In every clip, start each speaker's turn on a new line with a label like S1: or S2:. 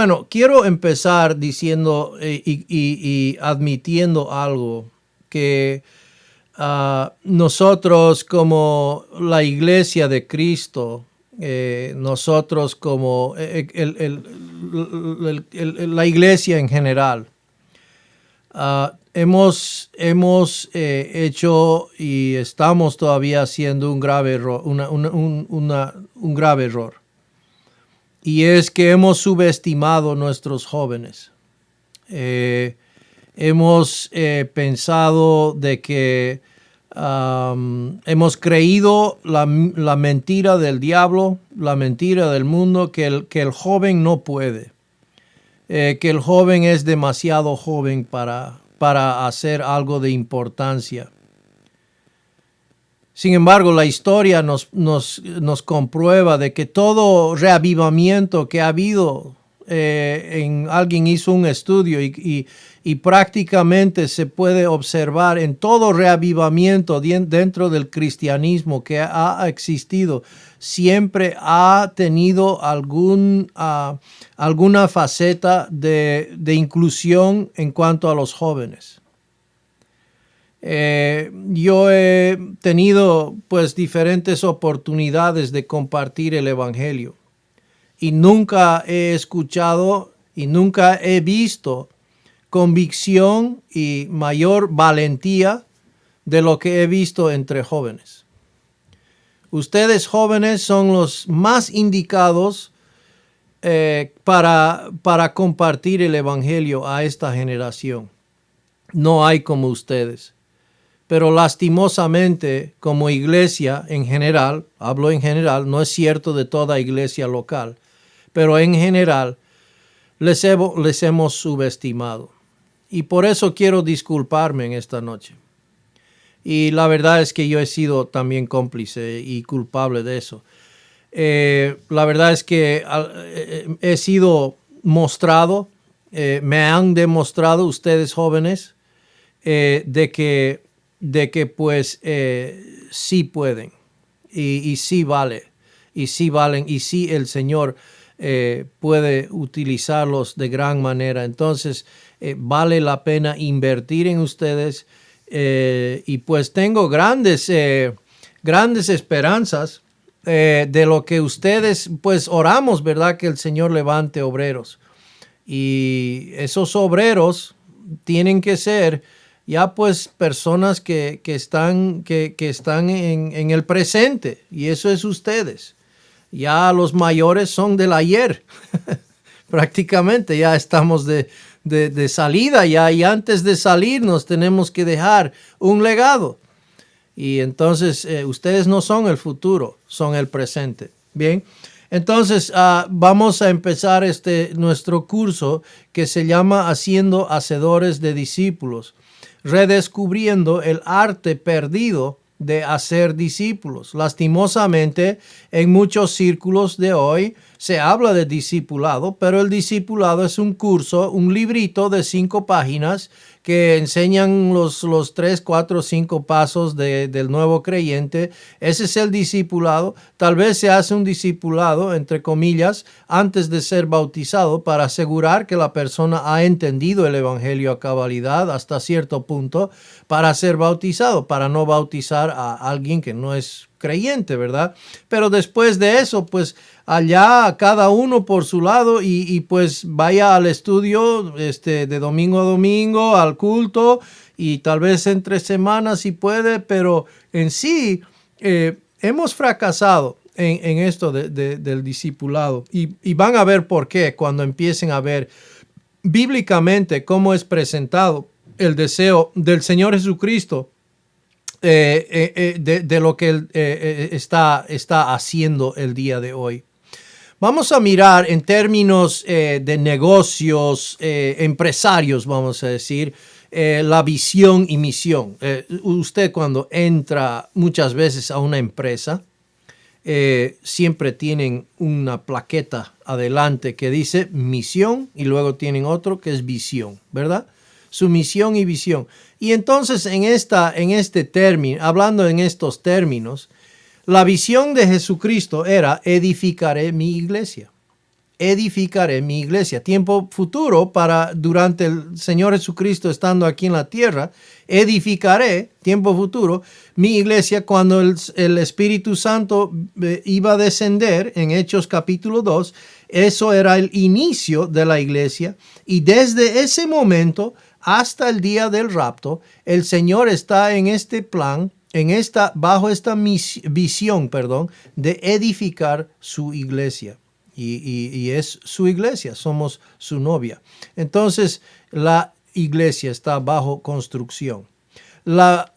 S1: Bueno, quiero empezar diciendo y admitiendo algo que nosotros como la Iglesia de Cristo, nosotros como la Iglesia en general, hemos hecho y estamos todavía haciendo un grave error, un grave error. Y es que hemos subestimado a nuestros jóvenes. Hemos pensado de que hemos creído la mentira del diablo, la mentira del mundo, que el joven no puede. Que el joven es demasiado joven para hacer algo de importancia. Sin embargo, la historia nos comprueba de que todo reavivamiento que ha habido, alguien hizo un estudio y prácticamente se puede observar en todo reavivamiento dentro del cristianismo que ha existido, siempre ha tenido alguna faceta de inclusión en cuanto a los jóvenes. Yo he tenido pues diferentes oportunidades de compartir el evangelio y nunca he escuchado y nunca he visto convicción y mayor valentía de lo que he visto entre jóvenes. Ustedes jóvenes son los más indicados para compartir el evangelio a esta generación. No hay como ustedes. Pero lastimosamente, como iglesia en general, hablo en general, no es cierto de toda iglesia local, pero en general les hemos subestimado. Y por eso quiero disculparme en esta noche. Y la verdad es que yo he sido también cómplice y culpable de eso. La verdad es que he sido mostrado, me han demostrado ustedes jóvenes de que pues sí pueden y sí vale y sí valen y sí el Señor puede utilizarlos de gran manera. Entonces vale la pena invertir en ustedes y pues tengo grandes esperanzas de lo que ustedes pues oramos, ¿verdad? Que el Señor levante obreros y esos obreros tienen que ser ya pues personas que están en el presente, y eso es ustedes. Ya los mayores son del ayer, prácticamente ya estamos de salida ya, y antes de salir nos tenemos que dejar un legado. Y entonces ustedes no son el futuro, son el presente. Bien, entonces vamos a empezar nuestro curso que se llama Haciendo Hacedores de Discípulos, redescubriendo el arte perdido de hacer discípulos. Lastimosamente, en muchos círculos de hoy se habla de discipulado, pero el discipulado es un curso, un librito de 5 páginas que enseñan los 3, 4, 5 pasos del nuevo creyente. Ese es el discipulado. Tal vez se hace un discipulado, entre comillas, antes de ser bautizado para asegurar que la persona ha entendido el evangelio a cabalidad hasta cierto punto para ser bautizado, para no bautizar a alguien que no es creyente, ¿verdad? Pero después de eso, pues allá cada uno por su lado y pues vaya al estudio de domingo a domingo, al culto, y tal vez entre semanas si puede, pero en sí hemos fracasado en esto del discipulado y van a ver por qué cuando empiecen a ver bíblicamente cómo es presentado el deseo del Señor Jesucristo de lo que Él está haciendo el día de hoy. Vamos a mirar en términos de negocios empresarios, vamos a decir, la visión y misión. Usted cuando entra muchas veces a una empresa, siempre tienen una plaqueta adelante que dice misión y luego tienen otro que es visión, ¿verdad? Su misión y visión. Y entonces en este término, hablando en estos términos, la visión de Jesucristo era edificaré mi iglesia. edificaré mi iglesia. Tiempo futuro para durante el Señor Jesucristo estando aquí en la tierra, edificaré, tiempo futuro, mi iglesia cuando el Espíritu Santo iba a descender en Hechos capítulo 2. Eso era el inicio de la iglesia y desde ese momento hasta el día del rapto, el Señor está en este plan, bajo esta visión, de edificar su iglesia. Y es su iglesia, somos su novia. Entonces, la iglesia está bajo construcción. La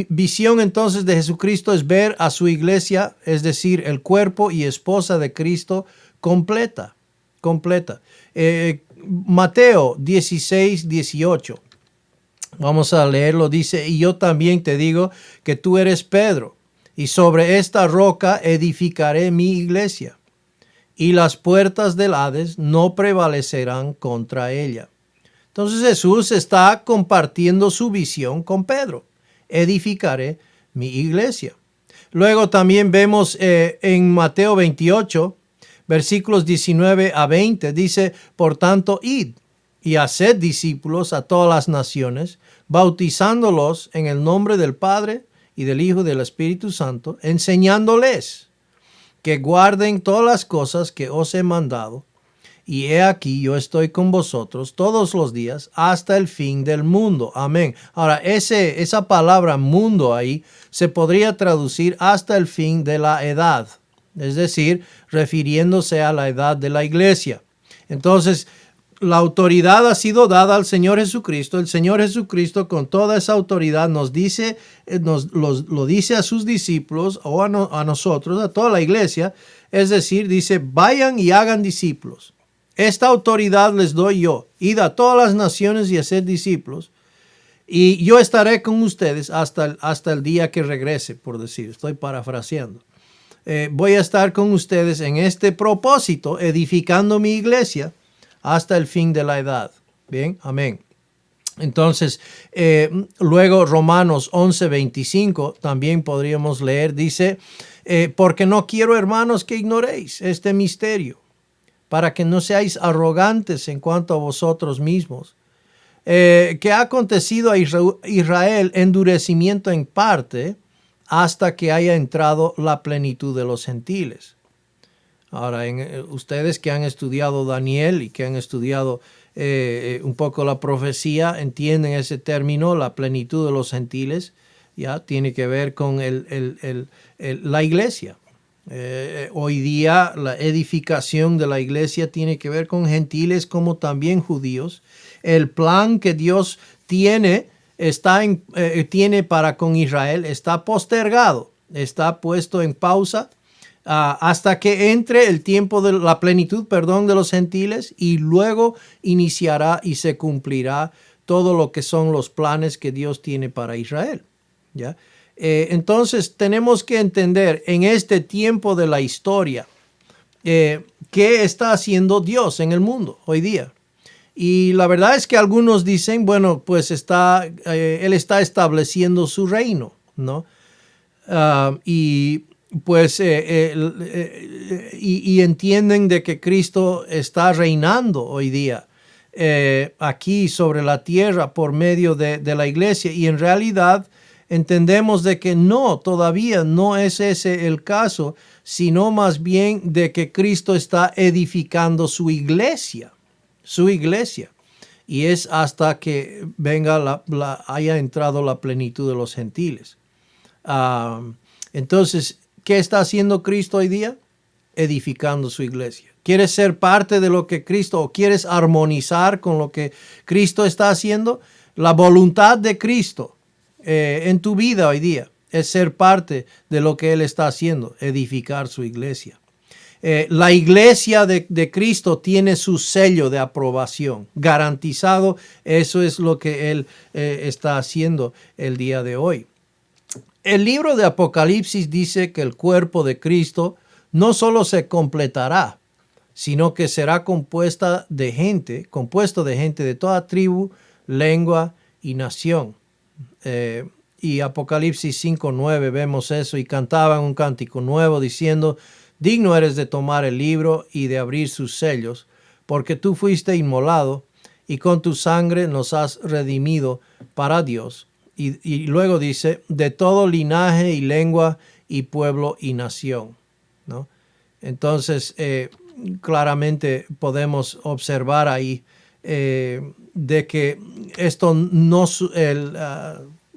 S1: visión entonces de Jesucristo es ver a su iglesia, es decir, el cuerpo y esposa de Cristo completa. Mateo 16, 18. Vamos a leerlo. Dice, y yo también te digo que tú eres Pedro, y sobre esta roca edificaré mi iglesia, y las puertas del Hades no prevalecerán contra ella. Entonces Jesús está compartiendo su visión con Pedro. Edificaré mi iglesia. Luego también vemos en Mateo 28, versículos 19 a 20, dice, por tanto, id y haced discípulos a todas las naciones, bautizándolos en el nombre del Padre y del Hijo y del Espíritu Santo, enseñándoles que guarden todas las cosas que os he mandado. Y he aquí, yo estoy con vosotros todos los días hasta el fin del mundo. Amén. Ahora, esa palabra mundo ahí se podría traducir hasta el fin de la edad. Es decir, refiriéndose a la edad de la iglesia. Entonces, la autoridad ha sido dada al Señor Jesucristo. El Señor Jesucristo con toda esa autoridad nos dice, lo dice a sus discípulos o a nosotros, a toda la iglesia. Es decir, dice, vayan y hagan discípulos. Esta autoridad les doy yo. Id a todas las naciones y haced discípulos. Y yo estaré con ustedes hasta el día que regrese, por decir. Estoy parafraseando. Voy a estar con ustedes en este propósito, edificando mi iglesia hasta el fin de la edad. Bien, amén. Entonces, luego Romanos 11:25 también podríamos leer, dice, porque no quiero, hermanos, que ignoréis este misterio, para que no seáis arrogantes en cuanto a vosotros mismos, que ha acontecido a Israel endurecimiento en parte, hasta que haya entrado la plenitud de los gentiles. Ahora, ustedes que han estudiado Daniel y que han estudiado un poco la profecía, entienden ese término, la plenitud de los gentiles, ya tiene que ver con la iglesia. Hoy día la edificación de la iglesia tiene que ver con gentiles como también judíos. El plan que Dios tiene para con Israel está postergado, está puesto en pausa hasta que entre el tiempo de la plenitud, de los gentiles, y luego iniciará y se cumplirá todo lo que son los planes que Dios tiene para Israel. ¿Ya? Entonces tenemos que entender en este tiempo de la historia qué está haciendo Dios en el mundo hoy día. Y la verdad es que algunos dicen, bueno, pues Él está estableciendo su reino, ¿no? Y entienden de que Cristo está reinando hoy día aquí sobre la tierra por medio de la iglesia. Y en realidad entendemos de que todavía no es ese el caso, sino más bien de que Cristo está edificando su iglesia. Y es hasta que haya entrado la plenitud de los gentiles. Entonces, ¿qué está haciendo Cristo hoy día? Edificando su iglesia. ¿Quieres ser parte de lo que Cristo, o quieres armonizar con lo que Cristo está haciendo? La voluntad de Cristo en tu vida hoy día es ser parte de lo que Él está haciendo, edificar su iglesia. La iglesia de Cristo tiene su sello de aprobación garantizado. Eso es lo que Él está haciendo el día de hoy. El libro de Apocalipsis dice que el cuerpo de Cristo no solo se completará, sino que será compuesto de gente de toda tribu, lengua y nación. Y Apocalipsis 5:9 vemos eso, y cantaban un cántico nuevo diciendo, digno eres de tomar el libro y de abrir sus sellos, porque tú fuiste inmolado y con tu sangre nos has redimido para Dios. Y luego dice, de todo linaje y lengua y pueblo y nación, ¿no? Entonces, claramente podemos observar ahí de que esto no,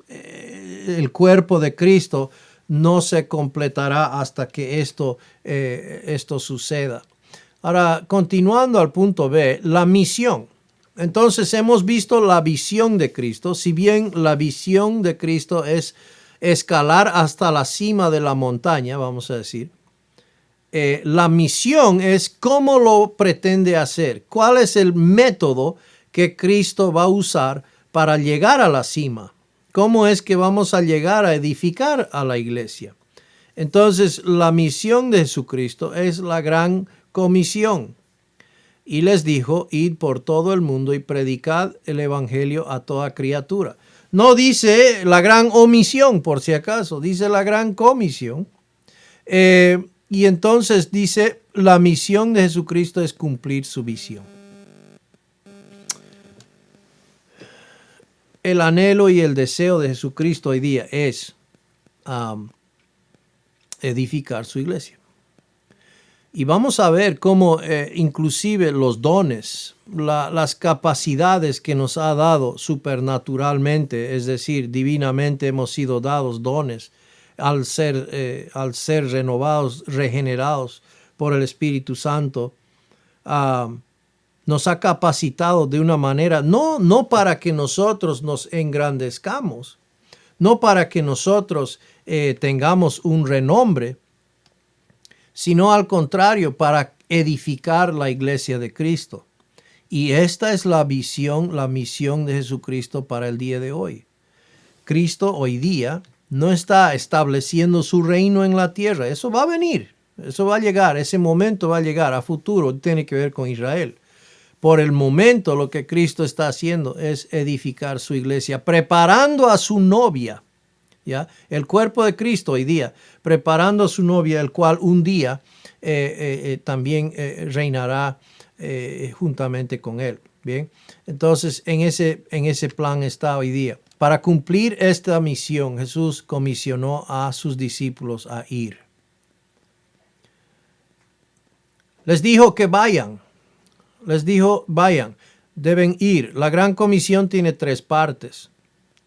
S1: el cuerpo de Cristo no se completará hasta que esto suceda. Ahora, continuando al punto B, la misión. Entonces hemos visto la visión de Cristo. Si bien la visión de Cristo es escalar hasta la cima de la montaña, vamos a decir, la misión es cómo lo pretende hacer, cuál es el método que Cristo va a usar para llegar a la cima, cómo es que vamos a llegar a edificar a la iglesia. Entonces, la misión de Jesucristo es la gran comisión. Y les dijo, id por todo el mundo y predicad el evangelio a toda criatura. No dice la gran omisión, por si acaso, dice la gran comisión. Y entonces dice, la misión de Jesucristo es cumplir su visión. El anhelo y el deseo de Jesucristo hoy día es edificar su iglesia. Y vamos a ver cómo inclusive los dones, las capacidades que nos ha dado supernaturalmente, es decir, divinamente hemos sido dados dones al ser renovados, regenerados por el Espíritu Santo, nos ha capacitado de una manera, no para que nosotros nos engrandezcamos, no para que nosotros tengamos un renombre, sino al contrario, para edificar la iglesia de Cristo. Y esta es la visión, la misión de Jesucristo para el día de hoy. Cristo hoy día no está estableciendo su reino en la tierra. Eso va a venir, eso va a llegar, ese momento va a llegar a futuro, tiene que ver con Israel. Por el momento lo que Cristo está haciendo es edificar su iglesia, preparando a su novia. ¿Ya? El cuerpo de Cristo hoy día, preparando a su novia, el cual un día también reinará juntamente con él. Bien, entonces en ese plan está hoy día. Para cumplir esta misión, Jesús comisionó a sus discípulos a ir. Les dijo que vayan. Les dijo, vayan, deben ir. La gran comisión tiene 3 partes.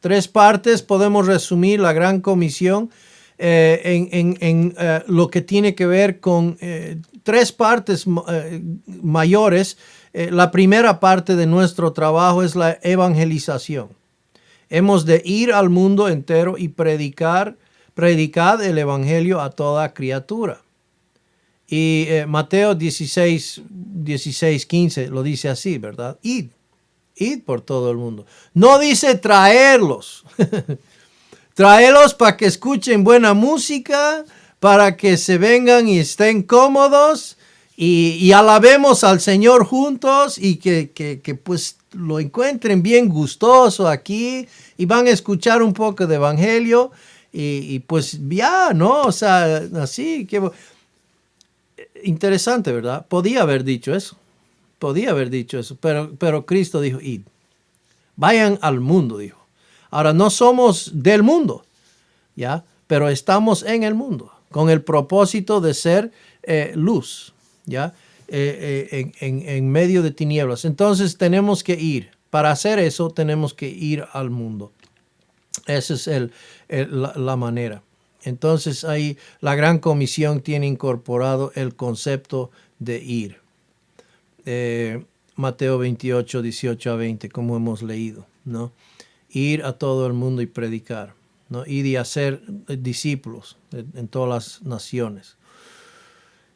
S1: 3 partes podemos resumir la gran comisión en lo que tiene que ver con 3 partes mayores. La primera parte de nuestro trabajo es la evangelización. Hemos de ir al mundo entero y predicad el evangelio a toda criatura. Y Mateo 16:15 lo dice así, ¿verdad? Id por todo el mundo. No dice traerlos. Traerlos para que escuchen buena música, para que se vengan y estén cómodos y alabemos al Señor juntos y que pues lo encuentren bien gustoso aquí y van a escuchar un poco de evangelio y pues ya, ¿no? O sea, así que interesante, ¿verdad? Podía haber dicho eso. Pero Cristo dijo, id, vayan al mundo, dijo. Ahora, no somos del mundo, ¿ya? Pero estamos en el mundo, con el propósito de ser luz, ¿ya? En medio de tinieblas. Entonces, tenemos que ir. Para hacer eso, tenemos que ir al mundo. Esa es la manera. Entonces, ahí la gran comisión tiene incorporado el concepto de ir. Mateo 28, 18 a 20, como hemos leído, ¿no? Ir a todo el mundo y predicar, ¿no? Ir y hacer discípulos en todas las naciones.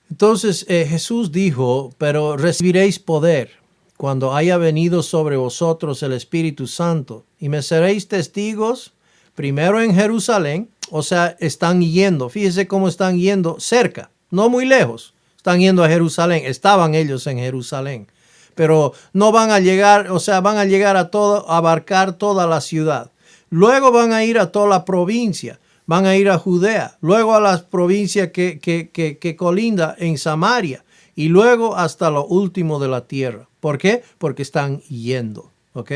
S1: Entonces Jesús dijo, pero recibiréis poder cuando haya venido sobre vosotros el Espíritu Santo y me seréis testigos primero en Jerusalén, o sea, están yendo, fíjese cómo están yendo cerca, no muy lejos. Están yendo a Jerusalén, estaban ellos en Jerusalén, pero no van a llegar, o sea, van a llegar a abarcar toda la ciudad. Luego van a ir a toda la provincia, van a ir a Judea, luego a las provincias que colinda en Samaria y luego hasta lo último de la tierra. ¿Por qué? Porque están yendo. ¿Ok?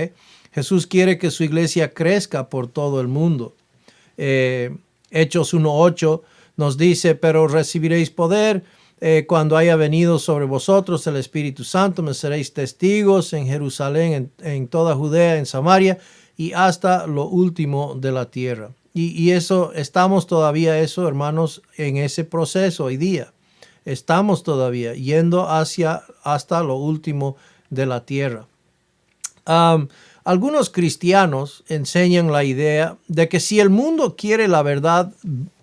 S1: Jesús quiere que su iglesia crezca por todo el mundo. Hechos 1:8 nos dice, pero recibiréis poder cuando haya venido sobre vosotros el Espíritu Santo, me seréis testigos en Jerusalén, en toda Judea, en Samaria y hasta lo último de la tierra. Y eso, estamos todavía hermanos, en ese proceso hoy día. Estamos todavía yendo hasta lo último de la tierra. Algunos cristianos enseñan la idea de que si el mundo quiere la verdad,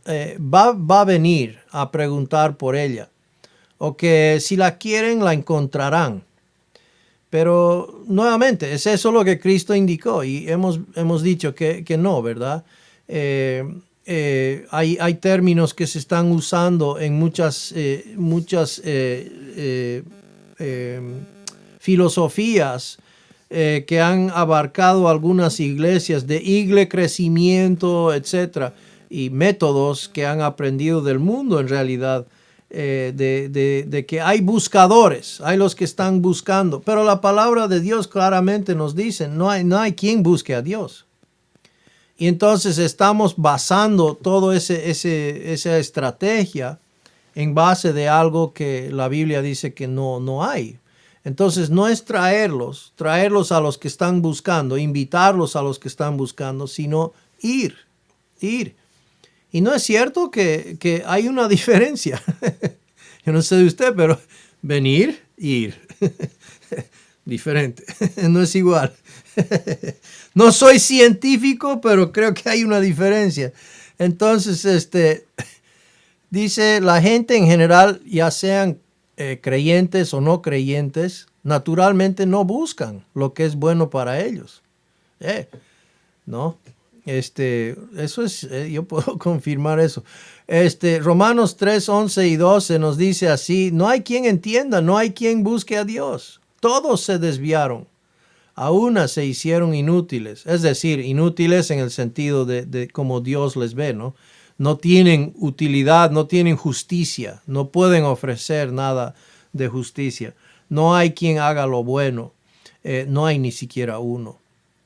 S1: va a venir a preguntar por ella, o que si la quieren, la encontrarán. Pero nuevamente, es eso lo que Cristo indicó y hemos dicho que no, ¿verdad? Hay términos que se están usando en muchas filosofías que han abarcado algunas iglesias de crecimiento, etcétera, y métodos que han aprendido del mundo en realidad, de que hay buscadores, hay los que están buscando, pero la palabra de Dios claramente nos dice, no hay quien busque a Dios. Y entonces estamos basando toda esa estrategia en base de algo que la Biblia dice que no hay. Entonces no es traerlos a los que están buscando, invitarlos a los que están buscando, sino ir. Y no es cierto que hay una diferencia. Yo no sé de usted, pero venir, ir. Diferente. No es igual. No soy científico, pero creo que hay una diferencia. Entonces, dice la gente en general, ya sean creyentes o no creyentes, naturalmente no buscan lo que es bueno para ellos. ¿No? Eso es, yo puedo confirmar eso. Romanos 3, 11 y 12 nos dice así, no hay quien entienda, no hay quien busque a Dios. Todos se desviaron, a una se hicieron inútiles, es decir, inútiles en el sentido de cómo Dios les ve, ¿no? No tienen utilidad, no tienen justicia, no pueden ofrecer nada de justicia. No hay quien haga lo bueno, no hay ni siquiera uno.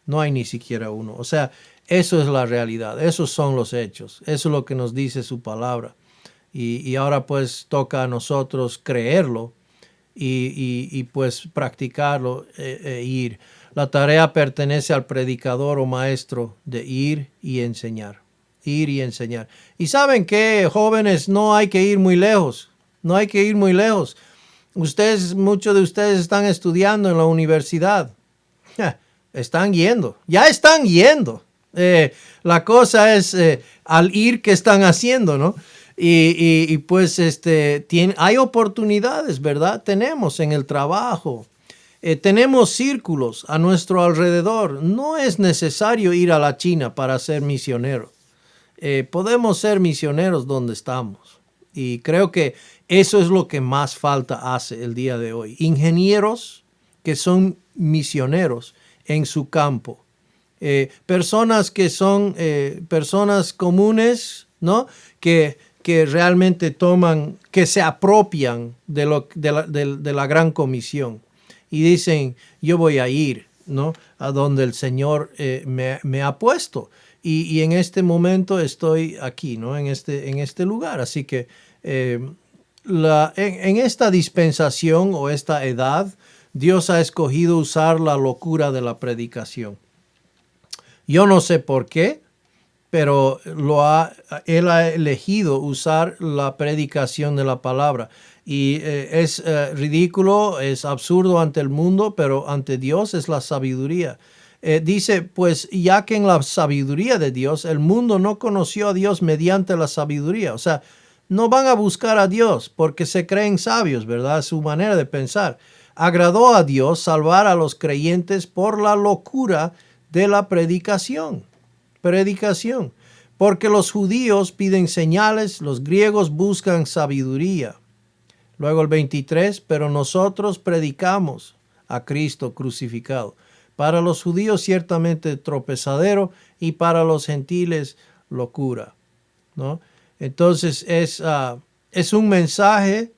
S1: O sea, eso es la realidad, esos son los hechos, eso es lo que nos dice su palabra. Y ahora pues toca a nosotros creerlo y pues practicarlo ir. La tarea pertenece al predicador o maestro de ir y enseñar. Ir y enseñar. Y saben que, jóvenes, no hay que ir muy lejos. Muchos de ustedes están estudiando en la universidad. Ya están yendo. La cosa es al ir que están haciendo, ¿no? Y pues hay oportunidades, ¿verdad? Tenemos en el trabajo, tenemos círculos a nuestro alrededor. No es necesario ir a la China para ser misionero. Podemos ser misioneros donde estamos. Y creo que eso es lo que más falta hace el día de hoy. Ingenieros que son misioneros en su campo. Personas que son personas comunes, ¿no? Que realmente que se apropian de la gran comisión y dicen, yo voy a ir, ¿no? A donde el Señor me ha puesto. Y en este momento estoy aquí, ¿no? En este lugar. Así que en esta dispensación o esta edad, Dios ha escogido usar la locura de la predicación. Yo no sé por qué, pero Él ha elegido usar la predicación de la palabra. Y es ridículo, es absurdo ante el mundo, pero ante Dios es la sabiduría. Dice, pues ya que en la sabiduría de Dios, el mundo no conoció a Dios mediante la sabiduría. O sea, no van a buscar a Dios porque se creen sabios, ¿verdad? Su manera de pensar. Agradó a Dios salvar a los creyentes por la locura de la predicación. Porque los judíos piden señales, los griegos buscan sabiduría. Luego el 23, pero nosotros predicamos a Cristo crucificado. Para los judíos ciertamente tropezadero y para los gentiles locura. ¿no? Entonces es un mensaje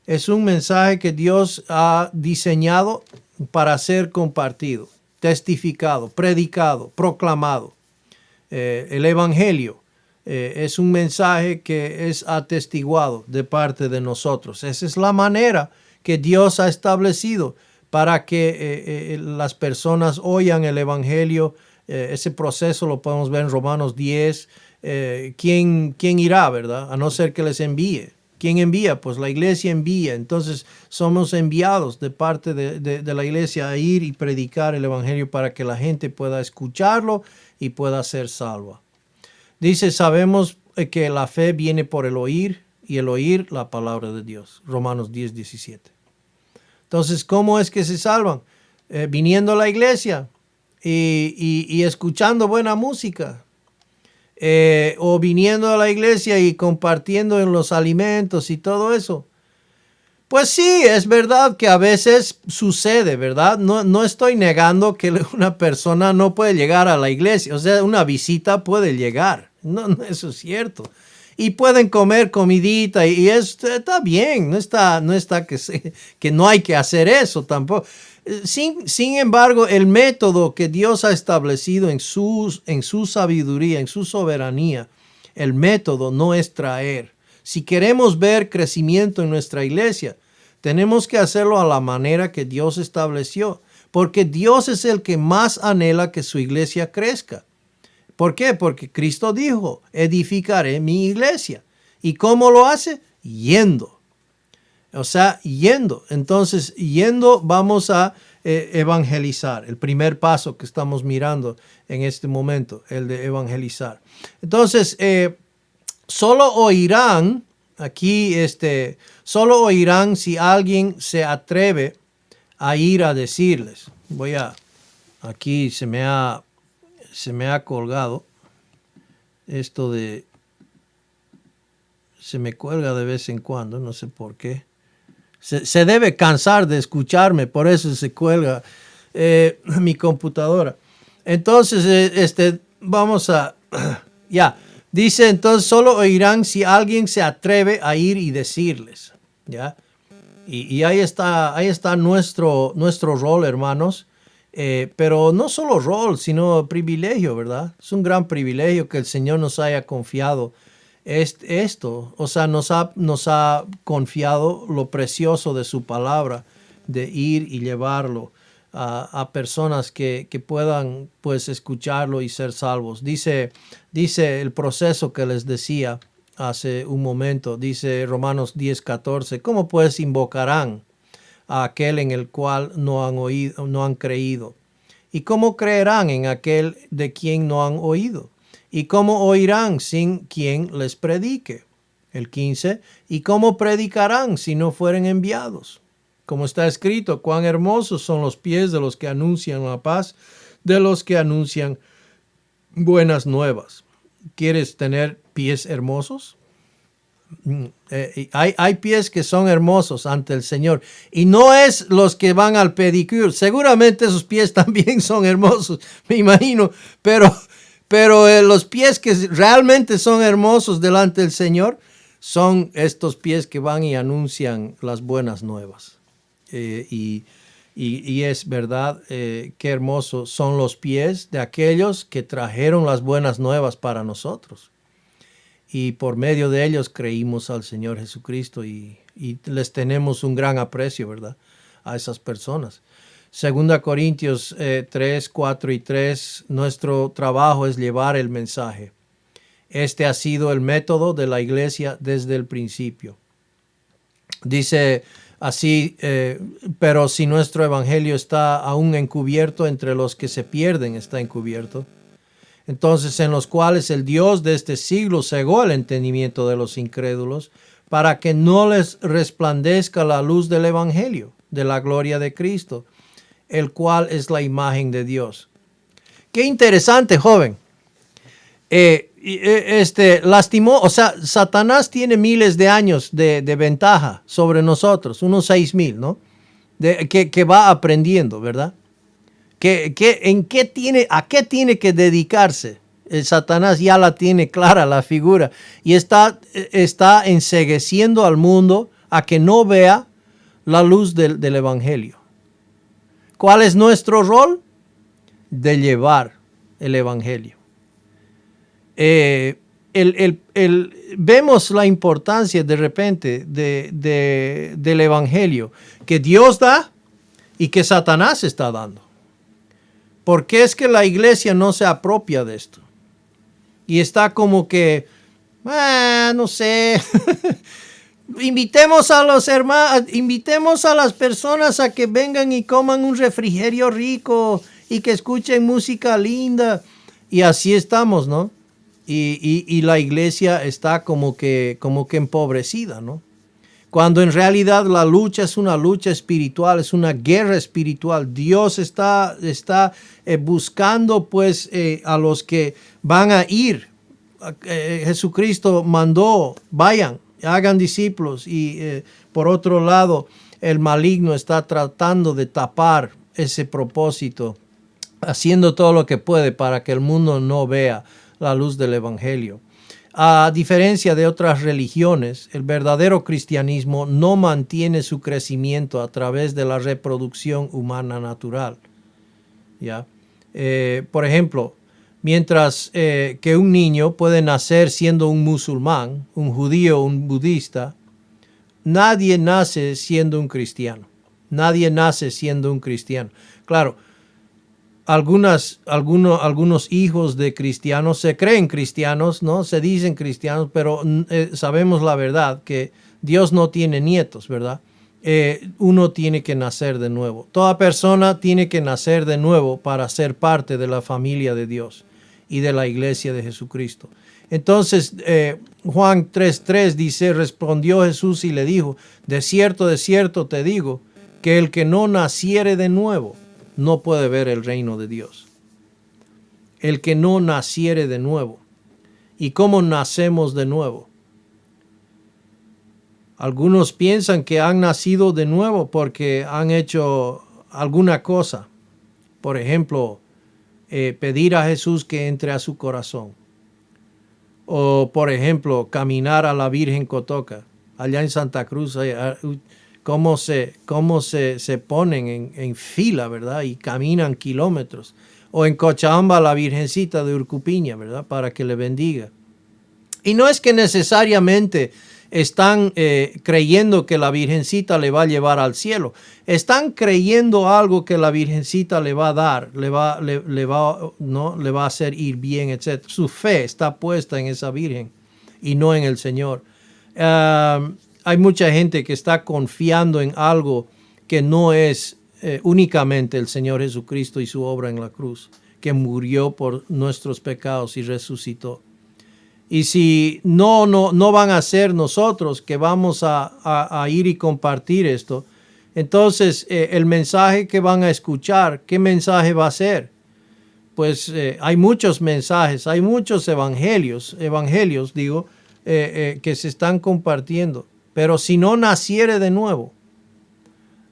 S1: que Dios ha diseñado para ser compartido, testificado, predicado, proclamado. El Evangelio es un mensaje que es atestiguado de parte de nosotros. Esa es la manera que Dios ha establecido para que las personas oigan el Evangelio. Ese proceso lo podemos ver en Romanos 10. ¿Quién irá, verdad? A no ser que les envíe. ¿Quién envía? Pues la iglesia envía. Entonces somos enviados de parte de la iglesia a ir y predicar el Evangelio para que la gente pueda escucharlo y pueda ser salva. Dice, sabemos que la fe viene por el oír y el oír la palabra de Dios. Romanos 10, 17. Entonces, ¿cómo es que se salvan? Viniendo a la iglesia y escuchando buena música. O viniendo a la iglesia y compartiendo en los alimentos y todo eso. Pues sí, es verdad que a veces sucede, ¿verdad? No estoy negando que una persona no puede llegar a la iglesia. O sea, una visita puede llegar. No, eso es cierto. Y pueden comer comidita y está bien. No está que no hay que hacer eso tampoco. Sin embargo, el método que Dios ha establecido en su sabiduría, en su soberanía, el método no es traer. Si queremos ver crecimiento en nuestra iglesia, tenemos que hacerlo a la manera que Dios estableció, porque Dios es el que más anhela que su iglesia crezca. ¿Por qué? Porque Cristo dijo, edificaré mi iglesia. ¿Y cómo lo hace? Yendo. O sea, yendo. Entonces, yendo vamos a evangelizar. El primer paso que estamos mirando en este momento, el de evangelizar. Entonces, solo oirán, solo oirán si alguien se atreve a ir a decirles. Aquí se me ha colgado esto se me cuelga de vez en cuando, no sé por qué. Se debe cansar de escucharme, por eso se cuelga mi computadora. Entonces, vamos a, ya, dice, entonces solo oirán si alguien se atreve a ir y decirles, ¿ya? Y ahí está nuestro rol, hermanos, pero no solo rol, sino privilegio, ¿verdad? Es un gran privilegio que el Señor nos haya confiado esto, o sea, nos ha confiado lo precioso de su palabra, de ir y llevarlo a personas que puedan pues escucharlo y ser salvos. Dice el proceso que les decía hace un momento, dice Romanos 10:14, ¿cómo pues invocarán a aquel en el cual no han creído? ¿Y cómo creerán en aquel de quien no han oído? ¿Y cómo oirán sin quien les predique? El 15. ¿Y cómo predicarán si no fueren enviados? Como está escrito, cuán hermosos son los pies de los que anuncian la paz, de los que anuncian buenas nuevas. ¿Quieres tener pies hermosos? Hay pies que son hermosos ante el Señor. Y no es los que van al pedicure. Seguramente esos pies también son hermosos, me imagino. Pero los pies que realmente son hermosos delante del Señor son estos pies que van y anuncian las buenas nuevas. Y es verdad, qué hermosos son los pies de aquellos que trajeron las buenas nuevas para nosotros. Y por medio de ellos creímos al Señor Jesucristo y les tenemos un gran aprecio, ¿verdad? A esas personas. 2 Corintios 3, 4 y 3, nuestro trabajo es llevar el mensaje. Este ha sido el método de la iglesia desde el principio. Dice así, pero si nuestro evangelio está aún encubierto, entre los que se pierden está encubierto. Entonces, en los cuales el Dios de este siglo cegó el entendimiento de los incrédulos, para que no les resplandezca la luz del evangelio, de la gloria de Cristo, el cual es la imagen de Dios. Qué interesante, joven. Lastimó, o sea, Satanás tiene miles de años de ventaja sobre nosotros, unos 6,000, ¿no? Que va aprendiendo, ¿verdad? ¿A qué tiene que dedicarse? Satanás ya la tiene clara, la figura, y está encegueciendo al mundo a que no vea la luz del Evangelio. ¿Cuál es nuestro rol? De llevar el Evangelio. Vemos la importancia de repente del Evangelio que Dios da y que Satanás está dando. ¿Por qué es que la iglesia no se apropia de esto? Y está como que, no sé, invitemos a los hermanos, invitemos a las personas a que vengan y coman un refrigerio rico y que escuchen música linda. Y así estamos, ¿no? Y la iglesia está como que empobrecida, ¿no? Cuando en realidad la lucha es una lucha espiritual, es una guerra espiritual. Dios está buscando pues a los que van a ir. Jesucristo mandó, vayan, hagan discípulos. Y por otro lado, el maligno está tratando de tapar ese propósito, haciendo todo lo que puede para que el mundo no vea la luz del Evangelio. A diferencia de otras religiones, el verdadero cristianismo no mantiene su crecimiento a través de la reproducción humana natural. ¿Ya? Por ejemplo, mientras que un niño puede nacer siendo un musulmán, un judío, un budista, nadie nace siendo un cristiano. Nadie nace siendo un cristiano. Claro, algunos hijos de cristianos se creen cristianos, ¿no? Se dicen cristianos, pero sabemos la verdad que Dios no tiene nietos, ¿verdad? Uno tiene que nacer de nuevo. Toda persona tiene que nacer de nuevo para ser parte de la familia de Dios y de la iglesia de Jesucristo. Entonces, Juan 3:3 dice, respondió Jesús y le dijo, de cierto te digo, que el que no naciere de nuevo no puede ver el reino de Dios. El que no naciere de nuevo. ¿Y cómo nacemos de nuevo? Algunos piensan que han nacido de nuevo porque han hecho alguna cosa. Por ejemplo, pedir a Jesús que entre a su corazón. O, por ejemplo, caminar a la Virgen Cotoca. Allá en Santa Cruz, cómo se ponen en fila, ¿verdad? Y caminan kilómetros. O en Cochabamba la Virgencita de Urcupiña, ¿verdad? Para que le bendiga. Y no es que necesariamente están creyendo que la Virgencita le va a llevar al cielo. Están creyendo algo que la Virgencita le va a dar, le va a hacer ir bien, etc. Su fe está puesta en esa Virgen y no en el Señor. Hay mucha gente que está confiando en algo que no es únicamente el Señor Jesucristo y su obra en la cruz, que murió por nuestros pecados y resucitó. Y si no van a ser nosotros que vamos a ir y compartir esto, entonces el mensaje que van a escuchar, ¿qué mensaje va a ser? Pues hay muchos mensajes, hay muchos evangelios que se están compartiendo. Pero si no naciere de nuevo,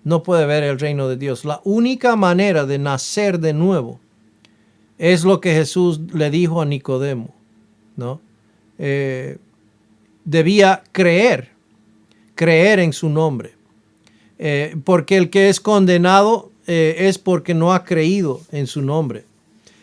S1: no puede ver el reino de Dios. La única manera de nacer de nuevo es lo que Jesús le dijo a Nicodemo, ¿no? Debía creer en su nombre. Porque el que es condenado es porque no ha creído en su nombre.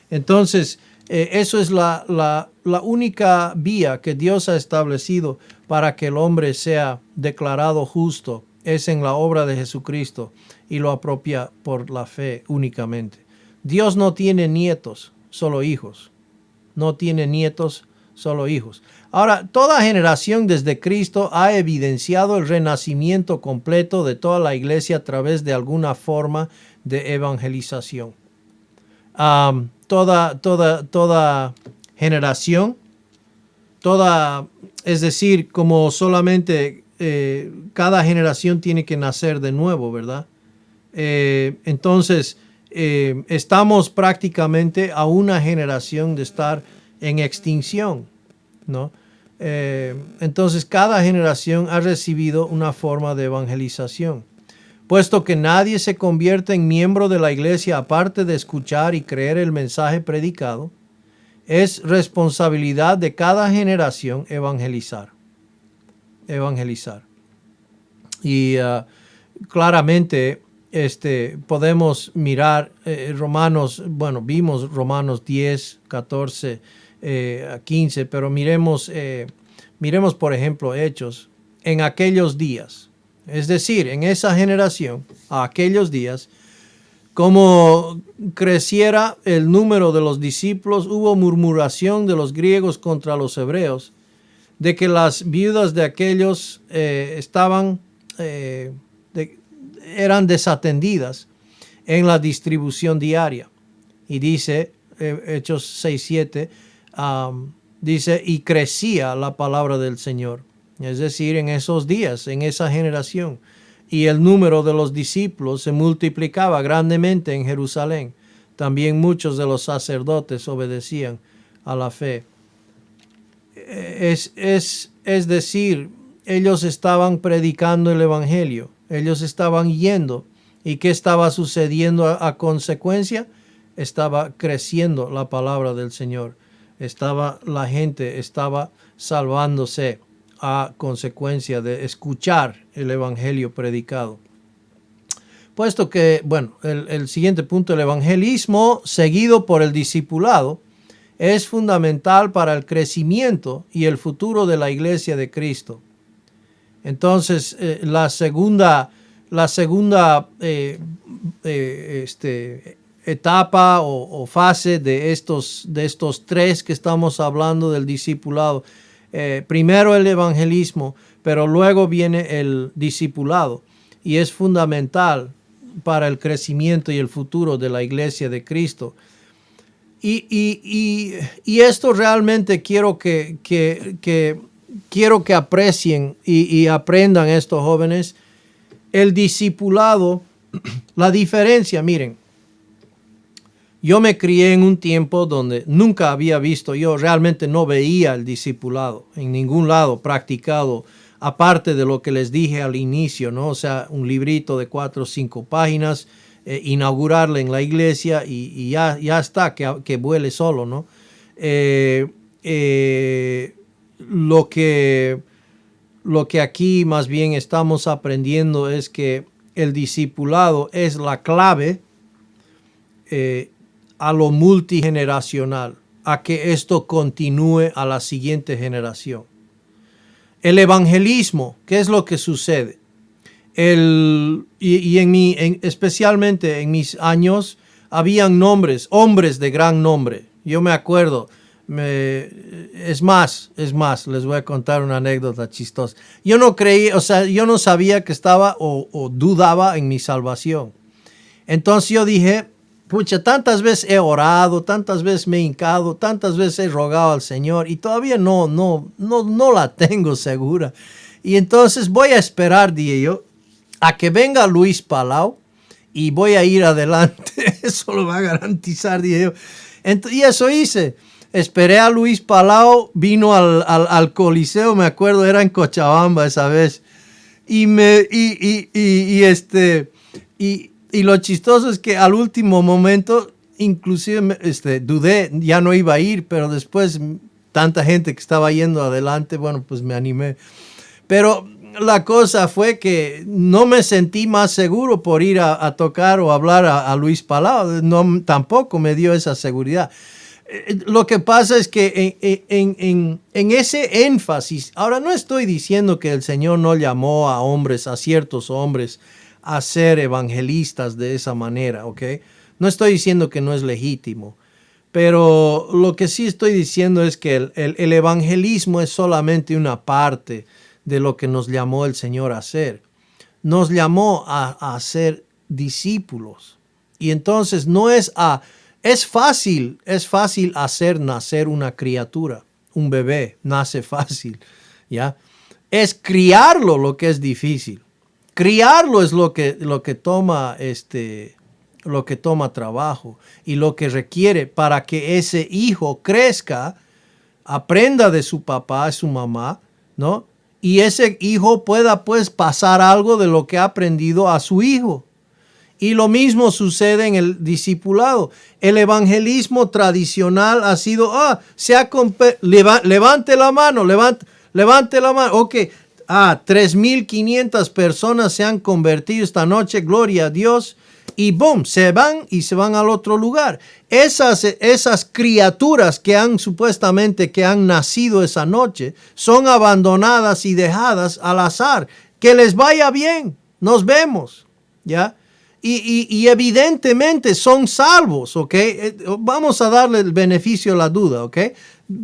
S1: Entonces, eso es la única vía que Dios ha establecido para que el hombre sea declarado justo, es en la obra de Jesucristo y lo apropia por la fe únicamente. Dios no tiene nietos, solo hijos. No tiene nietos, solo hijos. Ahora, toda generación desde Cristo ha evidenciado el renacimiento completo de toda la iglesia a través de alguna forma de evangelización. Toda generación, es decir, como solamente cada generación tiene que nacer de nuevo, ¿verdad? Entonces, estamos prácticamente a una generación de estar en extinción, ¿no? Entonces, cada generación ha recibido una forma de evangelización. Puesto que nadie se convierte en miembro de la iglesia aparte de escuchar y creer el mensaje predicado, Es responsabilidad de cada generación evangelizar. Y claramente podemos mirar vimos Romanos 10, 14 a 15, pero miremos por ejemplo Hechos. En aquellos días, es decir, en esa generación, a aquellos días, como creciera el número de los discípulos, hubo murmuración de los griegos contra los hebreos, de que las viudas de aquellos eran desatendidas en la distribución diaria. Y dice, Hechos 6:7, dice, y crecía la palabra del Señor. Es decir, en esos días, en esa generación, y el número de los discípulos se multiplicaba grandemente en Jerusalén. También muchos de los sacerdotes obedecían a la fe. Es decir, ellos estaban predicando el evangelio, ellos estaban yendo. ¿Y qué estaba sucediendo a consecuencia? Estaba creciendo la palabra del Señor. La gente estaba salvándose a consecuencia de escuchar el evangelio predicado. Puesto que, el siguiente punto, el evangelismo seguido por el discipulado es fundamental para el crecimiento y el futuro de la iglesia de Cristo. Entonces, la segunda etapa o fase de estos tres que estamos hablando del discipulado, primero el evangelismo, pero luego viene el discipulado, y es fundamental para el crecimiento y el futuro de la iglesia de Cristo. Y esto realmente quiero que aprecien y aprendan estos jóvenes. El discipulado, la diferencia, miren, yo me crié en un tiempo donde nunca había visto, yo realmente no veía el discipulado en ningún lado practicado, aparte de lo que les dije al inicio, ¿no? O sea, un librito de 4 o 5 páginas, inaugurarle en la iglesia y ya está, que vuele solo, ¿no? Lo que aquí más bien estamos aprendiendo es que el discipulado es la clave a lo multigeneracional, a que esto continúe a la siguiente generación. El evangelismo, ¿qué es lo que sucede? Especialmente en mis años, habían hombres de gran nombre. Yo me acuerdo, es más, les voy a contar una anécdota chistosa. Yo no creía, yo no sabía que estaba o dudaba en mi salvación. Entonces yo dije, pucha, tantas veces he orado, tantas veces me he hincado, tantas veces he rogado al Señor y todavía no la tengo segura. Y entonces voy a esperar, dije yo, a que venga Luis Palau y voy a ir adelante. Eso lo va a garantizar, dije yo. Y eso hice. Esperé a Luis Palau, vino al Coliseo, me acuerdo, era en Cochabamba esa vez. Y lo chistoso es que al último momento, inclusive dudé, ya no iba a ir, pero después tanta gente que estaba yendo adelante, pues me animé. Pero la cosa fue que no me sentí más seguro por ir a tocar o hablar a Luis Palau. No, tampoco me dio esa seguridad. Lo que pasa es que en ese énfasis, ahora no estoy diciendo que el Señor no llamó a ciertos hombres a ser evangelistas de esa manera, ¿ok? No estoy diciendo que no es legítimo, pero lo que sí estoy diciendo es que el evangelismo es solamente una parte de lo que nos llamó el Señor a hacer. Nos llamó a ser discípulos. Y entonces es fácil hacer nacer una criatura, un bebé, nace fácil, ¿ya? Es criarlo lo que es difícil. Criarlo es lo que toma trabajo y lo que requiere para que ese hijo crezca, aprenda de su papá, de su mamá, ¿no? Y ese hijo pueda pues pasar algo de lo que ha aprendido a su hijo. Y lo mismo sucede en el discipulado. El evangelismo tradicional ha sido, levante la mano, levante la mano. Ok, 3,500 personas se han convertido esta noche, gloria a Dios. Y boom, se van al otro lugar. Esas criaturas que supuestamente han nacido esa noche son abandonadas y dejadas al azar. Que les vaya bien, nos vemos, ¿ya? Y evidentemente son salvos, ¿ok? Vamos a darle el beneficio de la duda, ¿ok?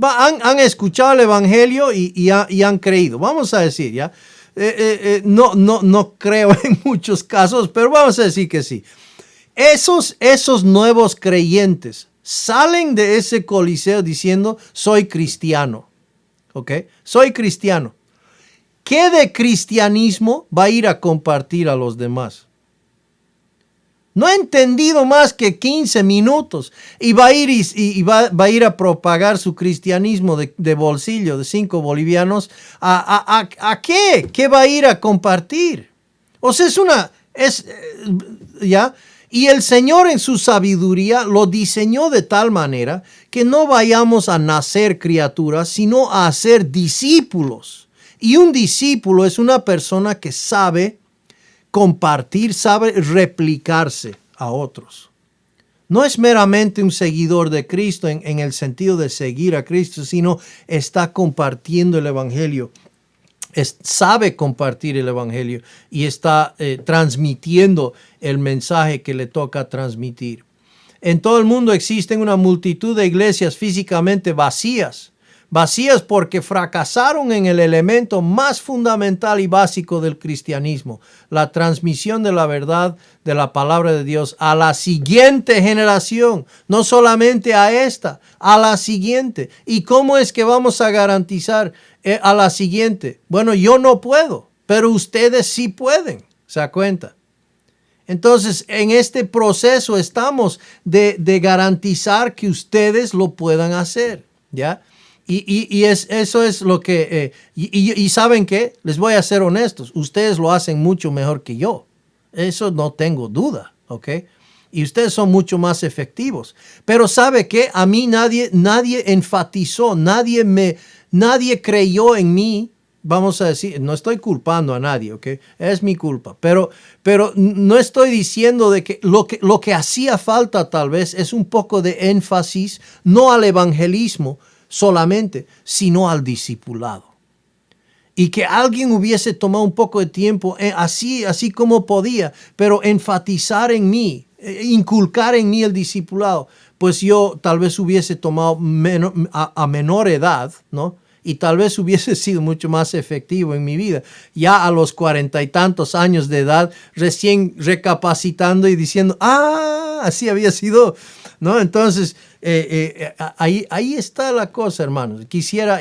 S1: Han escuchado el evangelio y han creído, vamos a decir, ¿ya? No creo en muchos casos, pero vamos a decir que sí. Esos nuevos creyentes salen de ese coliseo diciendo, soy cristiano, ¿ok? Soy cristiano. ¿Qué de cristianismo va a ir a compartir a los demás? No he entendido más que 15 minutos y va a ir a propagar su cristianismo de bolsillo de 5 bolivianos. ¿A qué? ¿Qué va a ir a compartir? O sea, ¿ya? Y el Señor en su sabiduría lo diseñó de tal manera que no vayamos a nacer criaturas, sino a ser discípulos. Y un discípulo es una persona que sabe compartir, sabe replicarse a otros. No es meramente un seguidor de Cristo en el sentido de seguir a Cristo, sino está compartiendo el evangelio. Sabe compartir el evangelio y está transmitiendo el mensaje que le toca transmitir. En todo el mundo existen una multitud de iglesias físicamente vacías porque fracasaron en el elemento más fundamental y básico del cristianismo, la transmisión de la verdad de la palabra de Dios a la siguiente generación, no solamente a esta, a la siguiente. ¿Y cómo es que vamos a garantizar a la siguiente? Bueno, yo no puedo, pero ustedes sí pueden, ¿se da cuenta? Entonces, en este proceso estamos de garantizar que ustedes lo puedan hacer, ¿ya? Eso es lo que... y ¿saben qué? Les voy a ser honestos. Ustedes lo hacen mucho mejor que yo. Eso no tengo duda, ¿ok? Y ustedes son mucho más efectivos. Pero ¿sabe qué? A mí nadie enfatizó, nadie creyó en mí. Vamos a decir, no estoy culpando a nadie, ¿ok? Es mi culpa. Pero no estoy diciendo de que lo que hacía falta tal vez es un poco de énfasis, no al evangelismo solamente, sino al discipulado. Y que alguien hubiese tomado un poco de tiempo, así como podía, pero enfatizar en mí, inculcar en mí el discipulado, pues yo tal vez hubiese tomado a menor edad, ¿no? Y tal vez hubiese sido mucho más efectivo en mi vida. Ya a los 40 y tantos años de edad, recién recapacitando y diciendo, así había sido, ¿no? Entonces, ahí está la cosa, hermanos. Quisiera,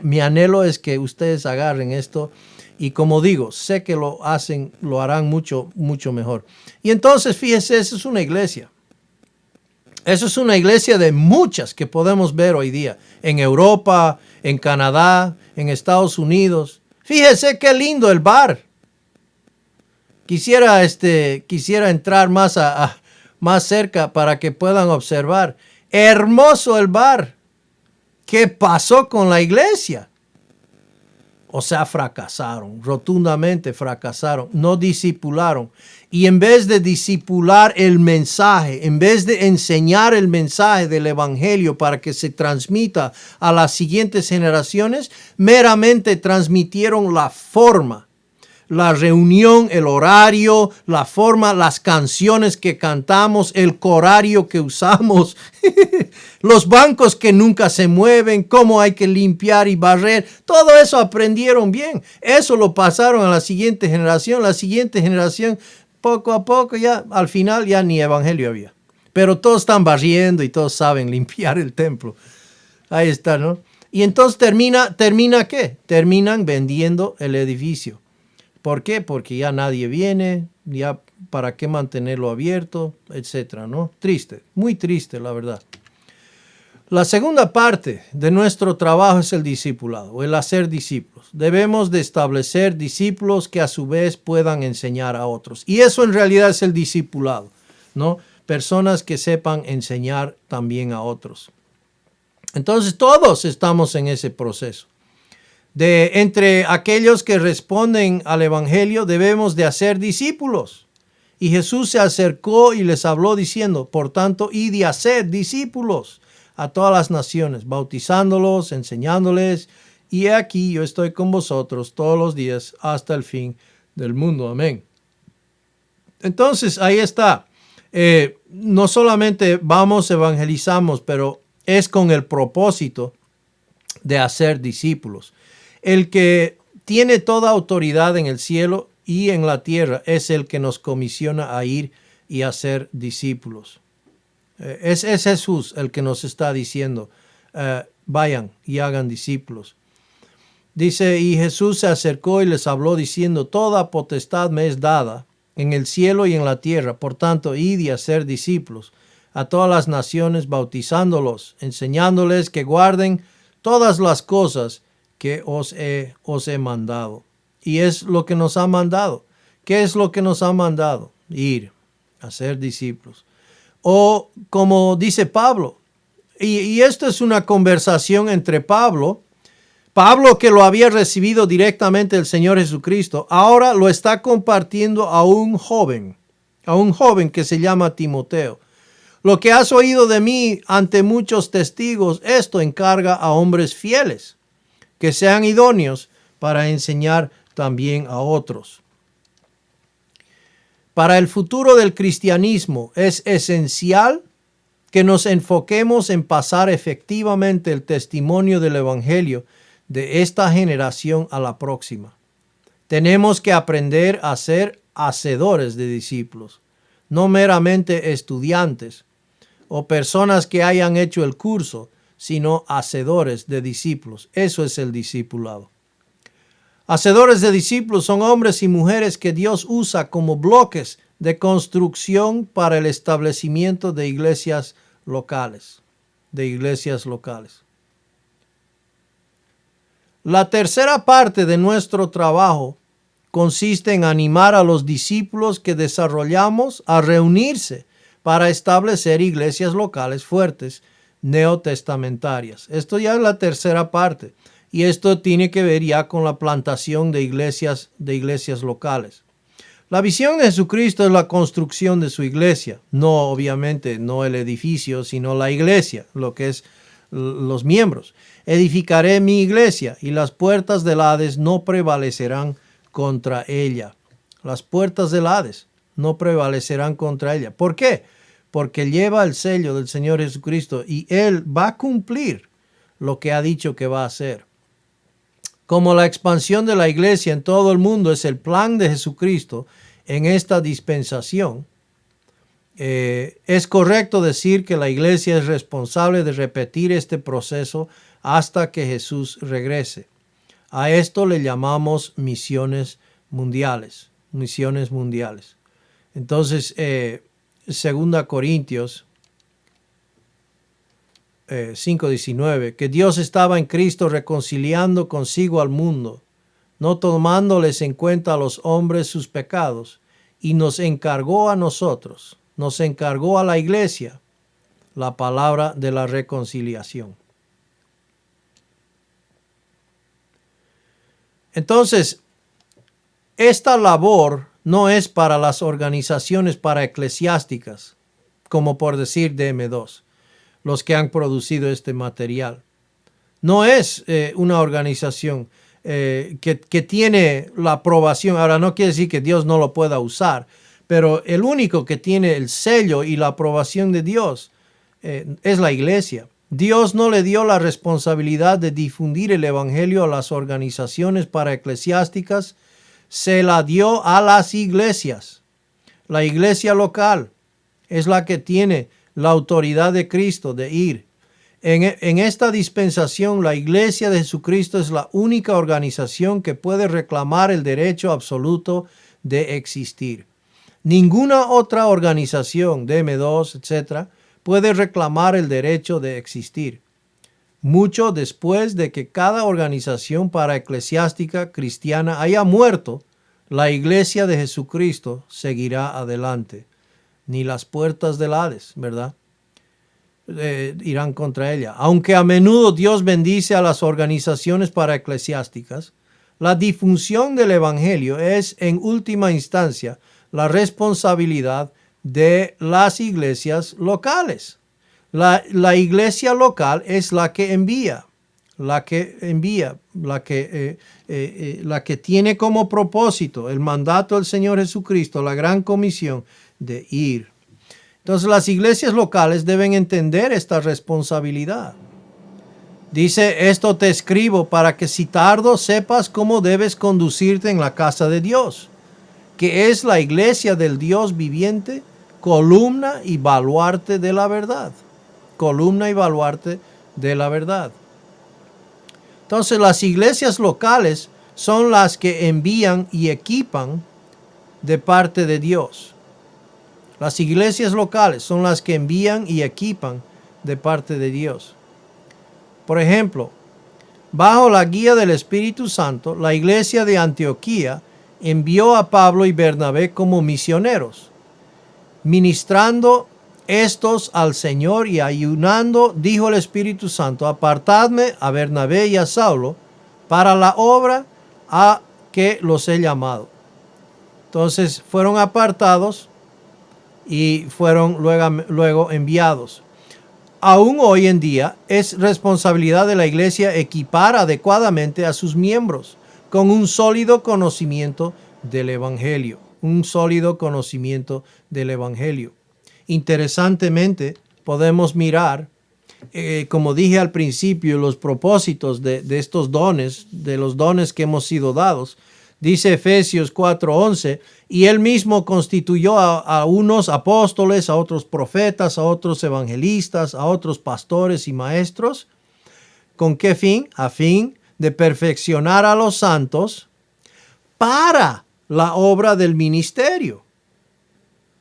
S1: mi anhelo es que ustedes agarren esto y, como digo, sé que lo harán mucho, mucho mejor. Y entonces, fíjese, esa es una iglesia. Eso es una iglesia de muchas que podemos ver hoy día en Europa, en Canadá, en Estados Unidos. Fíjese qué lindo el bar. Quisiera entrar más cerca para que puedan observar. Hermoso el bar. ¿Qué pasó con la iglesia? O sea, fracasaron, rotundamente fracasaron, no discipularon. Y en vez de discipular el mensaje, en vez de enseñar el mensaje del evangelio para que se transmita a las siguientes generaciones, meramente transmitieron la forma, la reunión, el horario, la forma, las canciones que cantamos, el corario que usamos, los bancos que nunca se mueven, cómo hay que limpiar y barrer. Todo eso aprendieron bien. Eso lo pasaron a la siguiente generación. La siguiente generación, poco a poco, ya al final ya ni evangelio había. Pero todos están barriendo y todos saben limpiar el templo. Ahí está, ¿no? Y entonces termina ¿qué? Terminan vendiendo el edificio. ¿Por qué? Porque ya nadie viene, ya para qué mantenerlo abierto, etcétera, ¿no? Triste, muy triste, la verdad. La segunda parte de nuestro trabajo es el discipulado, o el hacer discípulos. Debemos de establecer discípulos que a su vez puedan enseñar a otros. Y eso en realidad es el discipulado, ¿no? Personas que sepan enseñar también a otros. Entonces todos estamos en ese proceso. Entre aquellos que responden al Evangelio debemos de hacer discípulos. Y Jesús se acercó y les habló diciendo, por tanto, id y haced discípulos a todas las naciones, bautizándolos, enseñándoles, y he aquí yo estoy con vosotros todos los días hasta el fin del mundo. Amén. Entonces, ahí está. No solamente vamos, evangelizamos, pero es con el propósito de hacer discípulos. El que tiene toda autoridad en el cielo y en la tierra es el que nos comisiona a ir y hacer discípulos. Es Jesús el que nos está diciendo, vayan y hagan discípulos. Dice, y Jesús se acercó y les habló diciendo, toda potestad me es dada en el cielo y en la tierra. Por tanto, id y hacer discípulos a todas las naciones, bautizándolos, enseñándoles que guarden todas las cosas que os he mandado. Y es lo que nos ha mandado. ¿Qué es lo que nos ha mandado? Ir a ser discípulos. O como dice Pablo, y esto es una conversación entre Pablo que lo había recibido directamente del Señor Jesucristo, ahora lo está compartiendo a un joven que se llama Timoteo. Lo que has oído de mí ante muchos testigos, esto encarga a hombres fieles, que sean idóneos para enseñar también a otros. Para el futuro del cristianismo es esencial que nos enfoquemos en pasar efectivamente el testimonio del Evangelio de esta generación a la próxima. Tenemos que aprender a ser hacedores de discípulos, no meramente estudiantes o personas que hayan hecho el curso, sino hacedores de discípulos. Eso es el discipulado. Hacedores de discípulos son hombres y mujeres que Dios usa como bloques de construcción para el establecimiento de iglesias locales. La tercera parte de nuestro trabajo consiste en animar a los discípulos que desarrollamos a reunirse para establecer iglesias locales fuertes, neotestamentarias. Esto ya es la tercera parte. Y esto tiene que ver ya con la plantación de iglesias locales. La visión de Jesucristo es la construcción de su iglesia. No, obviamente, no el edificio, sino la iglesia, lo que es los miembros. Edificaré mi iglesia y las puertas del Hades no prevalecerán contra ella. Las puertas del Hades no prevalecerán contra ella. ¿Por qué? Porque lleva el sello del Señor Jesucristo y Él va a cumplir lo que ha dicho que va a hacer. Como la expansión de la iglesia en todo el mundo es el plan de Jesucristo en esta dispensación, es correcto decir que la iglesia es responsable de repetir este proceso hasta que Jesús regrese. A esto le llamamos misiones mundiales. Entonces, 2 Corintios 5:19, que Dios estaba en Cristo reconciliando consigo al mundo, no tomándoles en cuenta a los hombres sus pecados, y nos encargó a nosotros, nos encargó a la iglesia, la palabra de la reconciliación. Entonces, esta labor no es para las organizaciones paraeclesiásticas, como por decir DM2. Los que han producido este material. No es una organización que tiene la aprobación. Ahora, no quiere decir que Dios no lo pueda usar, pero el único que tiene el sello y la aprobación de Dios es la iglesia. Dios no le dio la responsabilidad de difundir el evangelio a las organizaciones paraeclesiásticas, se la dio a las iglesias. La iglesia local es la que tiene la autoridad de Cristo de ir. En esta dispensación, la Iglesia de Jesucristo es la única organización que puede reclamar el derecho absoluto de existir. Ninguna otra organización, DM2, etc., puede reclamar el derecho de existir. Mucho después de que cada organización paraeclesiástica cristiana haya muerto, la Iglesia de Jesucristo seguirá adelante. Ni las puertas del Hades, ¿verdad? Irán contra ella. Aunque a menudo Dios bendice a las organizaciones paraeclesiásticas, la difusión del Evangelio es en última instancia la responsabilidad de las iglesias locales. La iglesia local es la que envía, la que tiene como propósito el mandato del Señor Jesucristo, la gran comisión de ir. Entonces las iglesias locales deben entender esta responsabilidad. Dice, esto te escribo para que si tardo sepas cómo debes conducirte en la casa de Dios, que es la iglesia del Dios viviente, columna y baluarte de la verdad. Columna y baluarte de la verdad. Entonces las iglesias locales son las que envían y equipan de parte de Dios. Las iglesias locales son las que envían y equipan de parte de Dios. Por ejemplo, bajo la guía del Espíritu Santo, la iglesia de Antioquía envió a Pablo y Bernabé como misioneros, ministrando estos al Señor y ayunando, dijo el Espíritu Santo, apartadme a Bernabé y a Saulo para la obra a que los he llamado. Entonces fueron apartados y fueron luego enviados. Aún hoy en día es responsabilidad de la iglesia equipar adecuadamente a sus miembros con un sólido conocimiento del Evangelio. Un sólido conocimiento del Evangelio. Interesantemente, podemos mirar, como dije al principio, los propósitos de estos dones, de los dones que hemos sido dados. Dice Efesios 4:11, y él mismo constituyó a unos apóstoles, a otros profetas, a otros evangelistas, a otros pastores y maestros. ¿Con qué fin? A fin de perfeccionar a los santos para la obra del ministerio.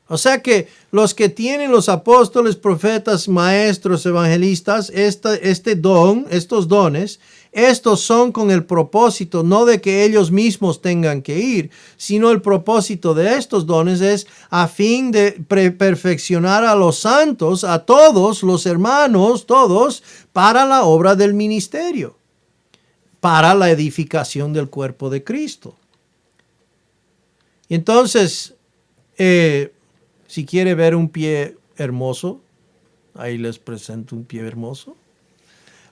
S1: O sea que los que tienen los apóstoles, profetas, maestros, evangelistas, estos dones, estos son con el propósito no de que ellos mismos tengan que ir, sino el propósito de estos dones es a fin de perfeccionar a los santos, a todos los hermanos, todos, para la obra del ministerio, para la edificación del cuerpo de Cristo. Entonces, si quiere ver un pie hermoso, ahí les presento un pie hermoso.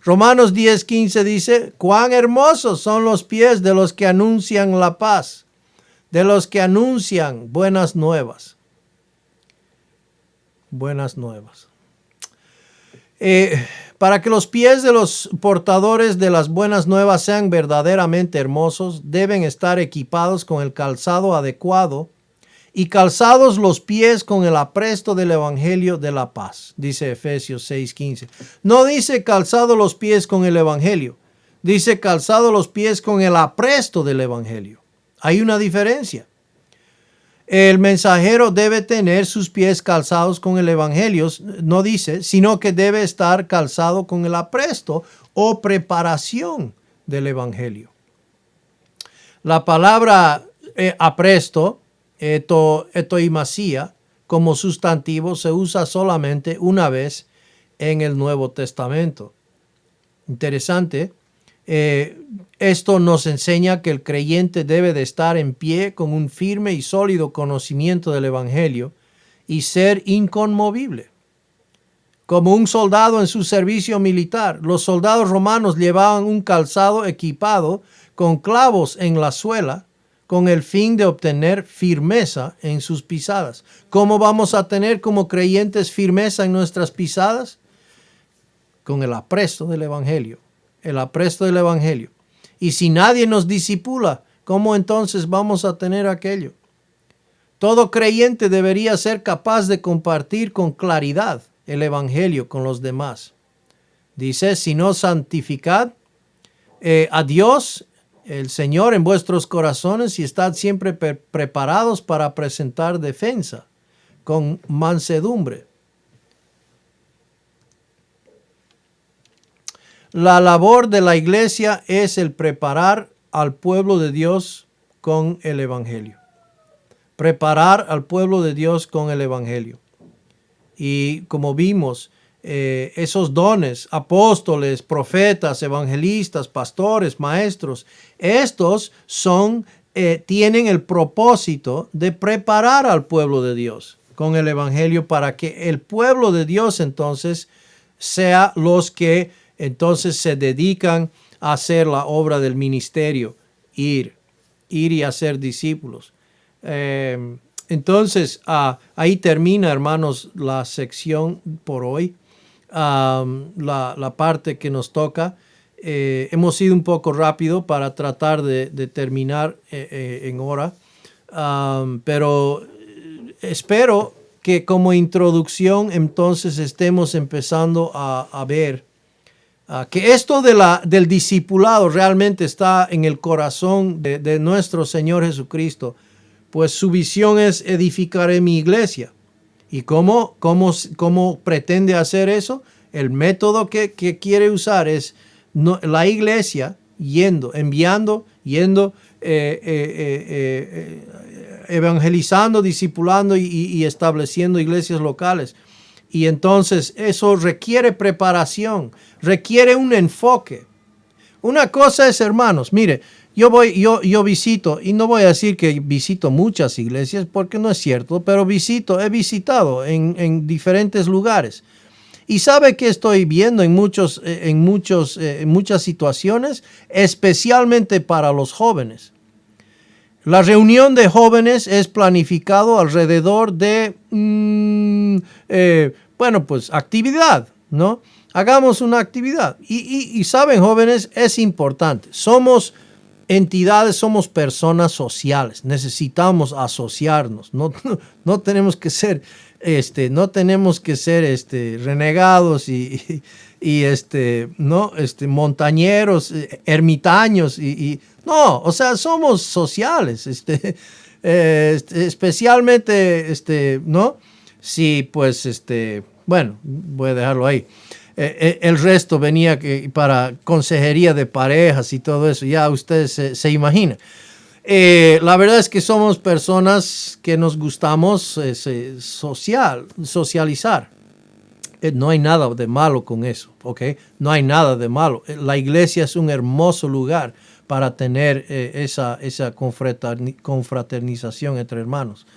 S1: Romanos 10:15 dice, cuán hermosos son los pies de los que anuncian la paz, de los que anuncian buenas nuevas. Buenas nuevas. Para que los pies de los portadores de las buenas nuevas sean verdaderamente hermosos, deben estar equipados con el calzado adecuado y calzados los pies con el apresto del Evangelio de la paz, dice Efesios 6:15. No dice calzado los pies con el Evangelio, dice calzado los pies con el apresto del Evangelio. Hay una diferencia. El mensajero debe tener sus pies calzados con el Evangelio, no dice, sino que debe estar calzado con el apresto o preparación del Evangelio. La palabra apresto, etoimasía, como sustantivo se usa solamente una vez en el Nuevo Testamento. Interesante. Esto nos enseña que el creyente debe de estar en pie con un firme y sólido conocimiento del Evangelio y ser inconmovible. Como un soldado en su servicio militar, los soldados romanos llevaban un calzado equipado con clavos en la suela con el fin de obtener firmeza en sus pisadas. ¿Cómo vamos a tener como creyentes firmeza en nuestras pisadas? Con el apresto del Evangelio. El apresto del Evangelio. Y si nadie nos discipula, ¿cómo entonces vamos a tener aquello? Todo creyente debería ser capaz de compartir con claridad el Evangelio con los demás. Dice, si no santificad a Dios, el Señor, en vuestros corazones y estad siempre preparados para presentar defensa con mansedumbre. La labor de la iglesia es el preparar al pueblo de Dios con el evangelio. Preparar al pueblo de Dios con el evangelio. Y como vimos, esos dones, apóstoles, profetas, evangelistas, pastores, maestros, estos tienen el propósito de preparar al pueblo de Dios con el evangelio para que el pueblo de Dios entonces sea los que entonces se dedican a hacer la obra del ministerio, ir y hacer discípulos. Entonces, ahí termina, hermanos, la sección por hoy, la parte que nos toca. Hemos ido un poco rápido para tratar de terminar en hora, pero espero que como introducción entonces estemos empezando a ver que esto del discipulado realmente está en el corazón de nuestro Señor Jesucristo. Pues su visión es edificaré mi iglesia. ¿Y cómo pretende hacer eso? El método que quiere usar es la iglesia enviando, evangelizando, discipulando y estableciendo iglesias locales. Y entonces eso requiere preparación, requiere un enfoque. Una cosa es, hermanos, mire, yo visito, y no voy a decir que visito muchas iglesias porque no es cierto, pero he visitado en diferentes lugares. Y sabe que estoy viendo en muchas situaciones, especialmente para los jóvenes. La reunión de jóvenes es planificado alrededor de, actividad, ¿no? Hagamos una actividad. Y saben, jóvenes, es importante. Somos entidades, somos personas sociales. Necesitamos asociarnos. No tenemos que ser, renegados y montañeros, ermitaños no, o sea, somos sociales, especialmente, ¿no? Sí, pues, bueno, voy a dejarlo ahí. El resto venía para consejería de parejas y todo eso, ya ustedes se imaginan. La verdad es que somos personas que nos gustamos socializar. No hay nada de malo con eso, ¿ok? No hay nada de malo. La iglesia es un hermoso lugar para tener esa confraternización entre hermanos.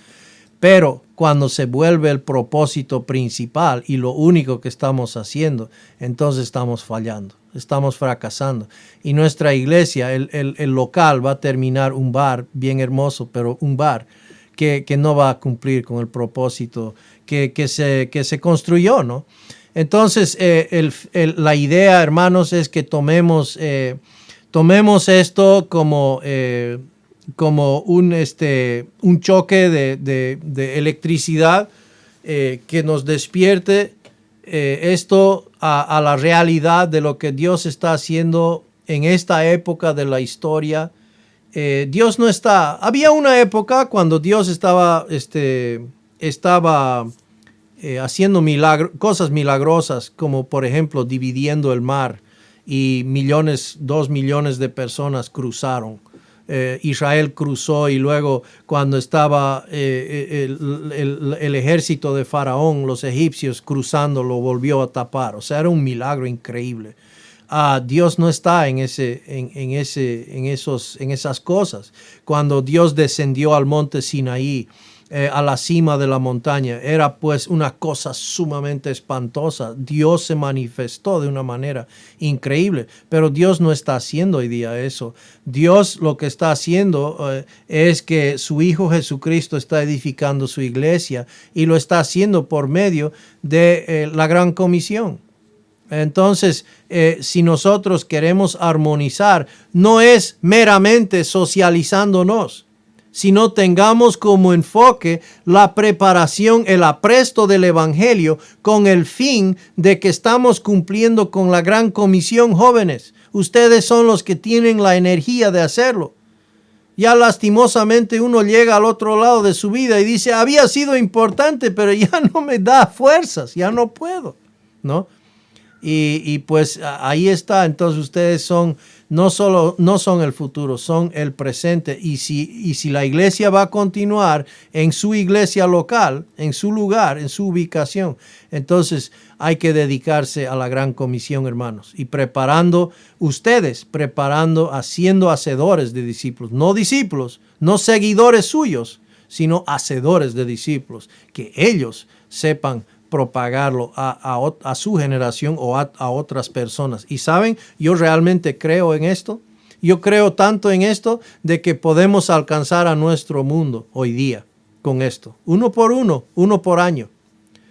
S1: Pero cuando se vuelve el propósito principal y lo único que estamos haciendo, entonces estamos fallando, estamos fracasando. Y nuestra iglesia, el local va a terminar un bar bien hermoso, pero un bar que no va a cumplir con el propósito que se construyó, ¿no? Entonces, la idea, hermanos, es que tomemos esto como un choque de electricidad que nos despierte esto a la realidad de lo que Dios está haciendo en esta época de la historia. Dios no está. Había una época cuando Dios estaba haciendo cosas milagrosas, como por ejemplo dividiendo el mar y 2 millones de personas cruzaron. Israel cruzó y luego cuando estaba el ejército de Faraón, los egipcios cruzando, lo volvió a tapar. O sea, era un milagro increíble. Dios no está en esas cosas. Cuando Dios descendió al monte Sinaí, a la cima de la montaña, era pues una cosa sumamente espantosa. Dios se manifestó de una manera increíble, pero Dios no está haciendo hoy día eso. Dios lo que está haciendo es que su Hijo Jesucristo está edificando su iglesia y lo está haciendo por medio de la Gran Comisión. Entonces, si nosotros queremos armonizar, no es meramente socializándonos, sino tengamos como enfoque la preparación, el apresto del Evangelio con el fin de que estamos cumpliendo con la Gran Comisión, jóvenes. Ustedes son los que tienen la energía de hacerlo. Ya lastimosamente uno llega al otro lado de su vida y dice, había sido importante, pero ya no me da fuerzas, ya no puedo, ¿no? Y pues ahí está. Entonces ustedes son, no son el futuro, son el presente. Y si la iglesia va a continuar en su iglesia local, en su lugar, en su ubicación, entonces hay que dedicarse a la gran comisión, hermanos. Y haciendo hacedores de discípulos. No seguidores suyos, sino hacedores de discípulos. Que ellos sepan propagarlo a su generación o a otras personas. Y saben, yo realmente creo en esto. Yo creo tanto en esto de que podemos alcanzar a nuestro mundo hoy día con esto. Uno por año.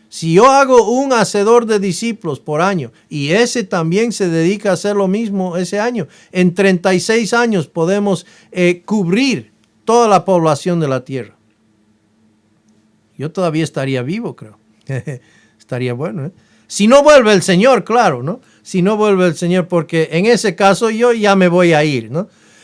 S1: Si yo hago un hacedor de discípulos por año y ese también se dedica a hacer lo mismo ese año, en 36 años podemos cubrir toda la población de la tierra. Yo todavía estaría vivo, creo. Estaría bueno, ¿eh? Si no vuelve el Señor, claro, ¿no? Si no vuelve el Señor, porque en ese caso yo ya me voy a ir, ¿no?